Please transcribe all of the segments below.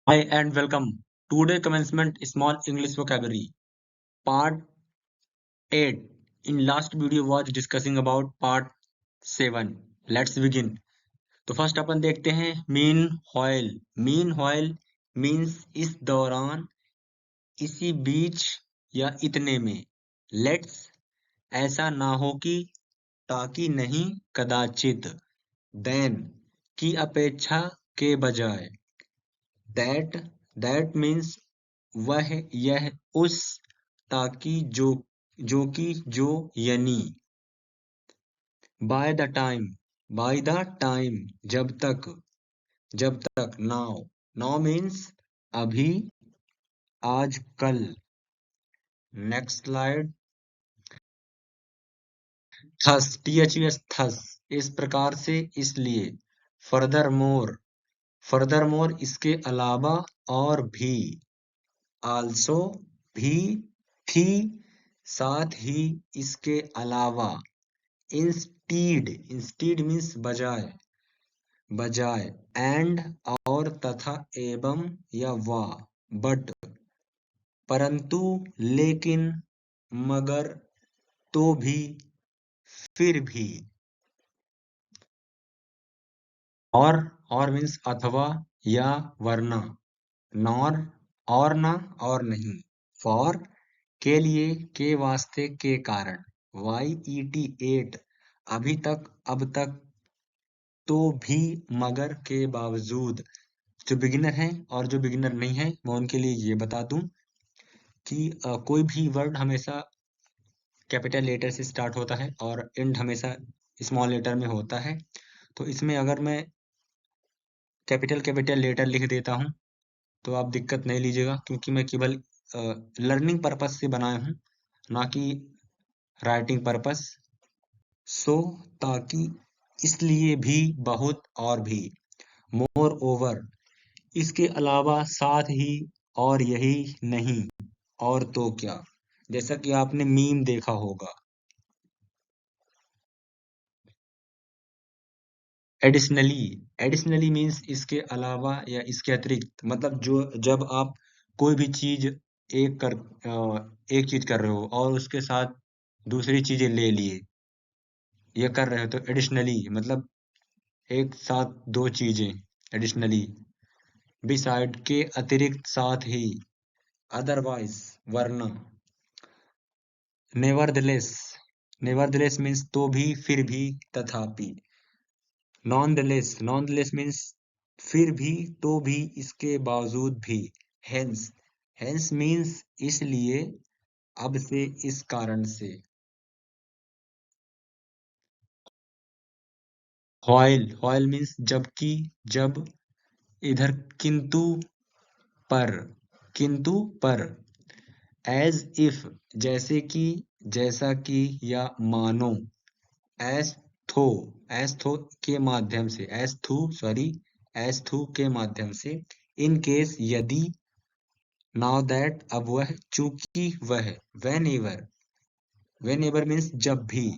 Hi and welcome. Today commencement small English vocabulary part 8. In last video was discussing about part 7. Let's begin. तो first अपन देखते हैं mean while. Mean while means इस दौरान, इसी बीच या इतने में. लेट्स ऐसा ना हो कि, ताकि नहीं, कदाचित. देन की अपेक्षा, के बजाय. दैट दैट मीन्स वह, यह, उस, ताकि, जो कि, जो, यानी. बाय द टाइम, जब तक. नाउ मीन्स अभी, आज, कल. Next slide. थस, थस, इस प्रकार से, इसलिए. फर्दर मोर, इसके अलावा, और भी. आल्सो, भी, थी, साथ ही, इसके अलावा. इंस्टीड मीन्स बजाय. एंड, और, तथा, एवं या वा. बट, परंतु, लेकिन, मगर, तो भी, फिर भी. और मीन्स अथवा, या, वरना. नॉर, और न, और नहीं. फॉर, के लिए, के वास्ते, के कारण. एट, अभी तक, अब तक. तो भी, मगर, के बावजूद. जो बिगिनर हैं और जो बिगिनर नहीं है, मैं उनके लिए ये बता दूं कि कोई भी वर्ड हमेशा कैपिटल लेटर से स्टार्ट होता है और एंड हमेशा स्मॉल लेटर में होता है. तो इसमें अगर मैं कैपिटल लेटर लिख देता हूं तो आप दिक्कत नहीं लीजिएगा, क्योंकि मैं केवल लर्निंग पर्पस से बनाया हूं, ना कि राइटिंग पर्पस. सो, ताकि, इसलिए भी, बहुत, और भी. मोर ओवर, इसके अलावा, साथ ही, और यही नहीं. और तो क्या. जैसा कि आपने मीम देखा होगा. एडिशनली मीन्स इसके अलावा या इसके अतिरिक्त. मतलब जो, जब आप कोई भी चीज एक चीज कर रहे हो और उसके साथ दूसरी चीजें ले लिए, ये कर रहे हो, तो एडिशनली मतलब एक साथ दो चीजें. एडिशनली. बिसाइड, के अतिरिक्त, साथ ही. अदरवाइज, वरना. नेवरदलेस. नेवरदलेस मीन्स तो भी, फिर भी, तथापि. नॉनदलेस मीन्स फिर भी, तो भी, इसके बावजूद भी. हेंस मीन्स इसलिए, अब से, इस कारण से. व्हाइल मीन्स जबकि, जब. इधर किंतु पर. एज इफ, जैसे कि, जैसा कि, या मानो. एस एस थो के माध्यम से. एस थू के माध्यम से. इन केस, यदि. नाउ दैट, अब वह, चूंकि वह. वेन एवर मीन्स जब भी.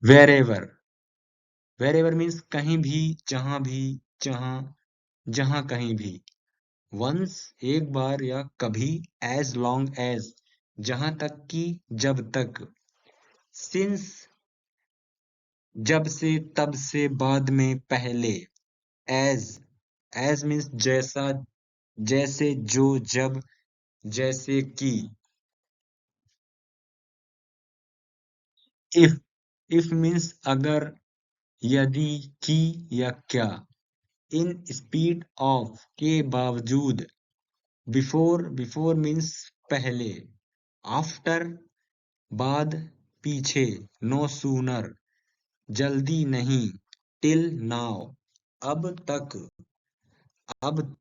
वेर एवर मीन्स कहीं भी, जहां जहां कहीं भी. वंस, एक बार या कभी. एज लॉन्ग एज, जहां तक कि, जब तक. सिंस, जब से, तब से, बाद में, पहले. एज एज मीन्स जैसा, जैसे, जो, जब, जैसे कि. इफ इफ मीन्स अगर, यदि, कि, या क्या. इन स्पीड ऑफ, के बावजूद. बिफोर मीन्स पहले. आफ्टर, बाद, पीछे. नो सूनर, जल्दी नहीं. टिल नाउ, अब तक. अब.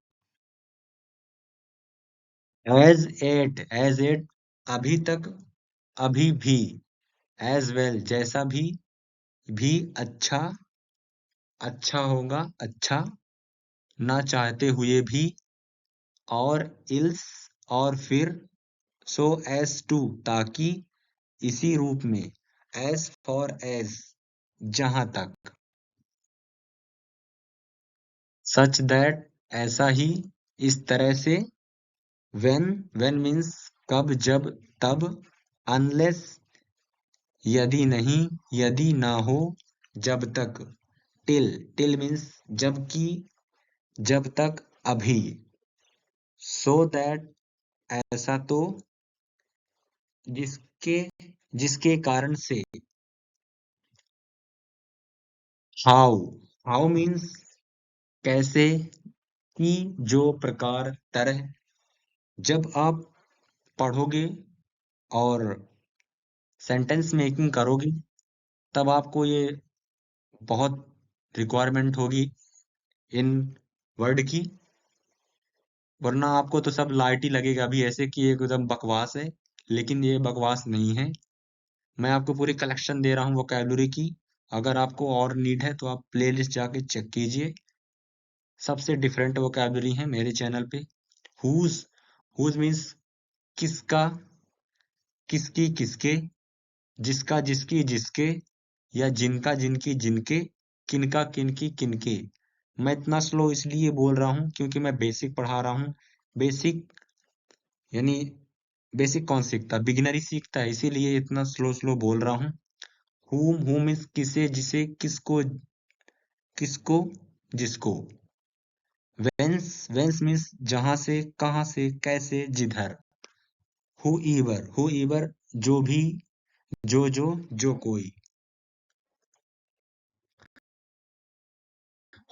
एज एट, अभी तक, अभी भी. एज वेल, जैसा भी. अच्छा, अच्छा होगा, अच्छा. ना चाहते हुए भी. और इल्स, और फिर. सो एस टू, ताकि, इसी रूप में. एज फॉर एज, जहां तक. सच दैट ऐसा ही, इस तरह से। when means कब जब तब। unless यदि नहीं, यदि ना हो, जब तक। till means जबकि, जब तक, अभी। so that ऐसा तो, जिसके जिसके कारण से। how means कैसे, की, जो, प्रकार, तरह। जब आप पढ़ोगे और सेंटेंस मेकिंग करोगे तब आपको ये बहुत रिक्वायरमेंट होगी इन वर्ड की, वरना आपको तो सब लाइट ही लगेगा अभी ऐसे कि एकदम बकवास है, लेकिन ये बकवास नहीं है। मैं आपको पूरी कलेक्शन दे रहा हूँ वोकैबुलरी की। अगर आपको और नीड है तो आप प्लेलिस्ट जाके चेक कीजिए, सबसे डिफरेंट वोकैबुलरी है मेरे चैनल पे। हुज मीन्स किसका, किसकी, किसके, जिसका, जिसकी, जिसके, या जिनका, जिनकी, जिनके, किनका, किनकी, किनके। मैं इतना स्लो इसलिए बोल रहा हूँ क्योंकि मैं बेसिक पढ़ा रहा हूँ। बेसिक यानी बेसिक कौन सीखता है, बिगिनर ही सीखता है, इसीलिए इतना स्लो स्लो बोल रहा हूँ। हुम इज किसे, जिसे, किसको, किसको, जिसको। वेंस मीन्स जहां से, कहां से, कैसे, जिधर। हु ईवर जो भी, जो कोई।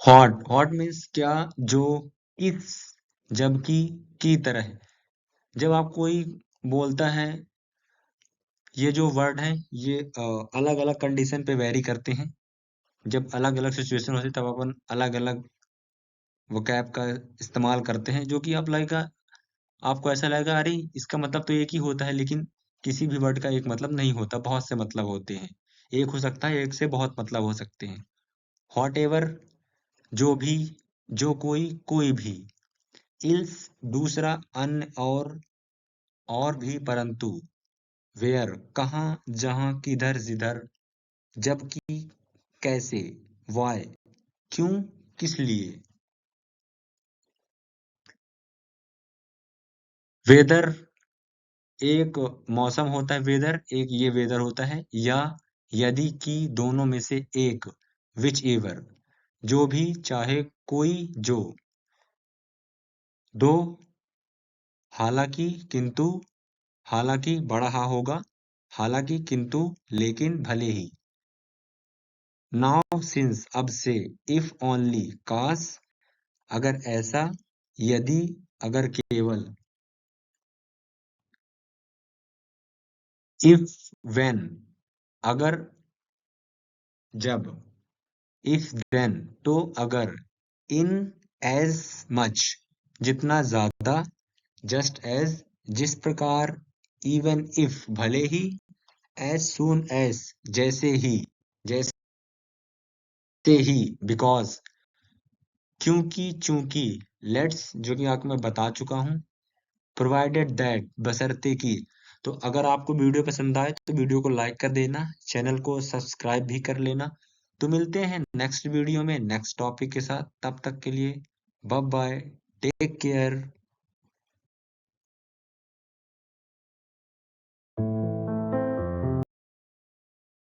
हॉट मीन्स क्या, जो, किस, जबकि, की तरह। जब आप कोई बोलता है, ये जो वर्ड है ये अलग अलग कंडीशन पे वेरी करते हैं। जब अलग अलग सिचुएशन होती है तब अपन अलग अलग वोकैब का इस्तेमाल करते हैं, जो कि आप लगेगा, आपको ऐसा लगेगा अरे इसका मतलब तो एक ही होता है, लेकिन किसी भी वर्ड का एक मतलब नहीं होता, बहुत से मतलब होते हैं। एक हो सकता है, एक से बहुत मतलब हो सकते हैं। हॉट एवर जो भी, जो कोई, कोई भी। इल्स दूसरा, अन्य, और भी, परंतु। वेयर कहाँ, जहाँ, किधर, जिधर। जबकि, कैसे, वाई क्यों, किस लिए। वेदर एक मौसम होता है, वेदर एक ये वेदर होता है, या यदि की दोनों में से एक। विच एवर जो भी, चाहे, कोई, जो। दो हालांकि, किंतु, हालांकि बड़ा हा होगा, हालांकि, किंतु, लेकिन, भले ही। नाउ सिंस अब से। इफ ओनली काश, अगर ऐसा, यदि, अगर केवल। इफ व्हेन अगर, जब। इफ देन तो अगर। इन एज मच जितना ज्यादा। जस्ट एज जिस प्रकार। इवन इफ भले ही। एज सून एज जैसे ही, जैसे ही। बिकॉज क्योंकि, चूंकि। लेट्स जो कि आपको मैं बता चुका हूं। प्रोवाइडेड दैट बशर्ते की। तो अगर आपको वीडियो पसंद आए तो वीडियो को लाइक कर देना, चैनल को सब्सक्राइब भी कर लेना। तो मिलते हैं नेक्स्ट वीडियो में नेक्स्ट टॉपिक के साथ, तब तक के लिए बाय बाय, टेक केयर।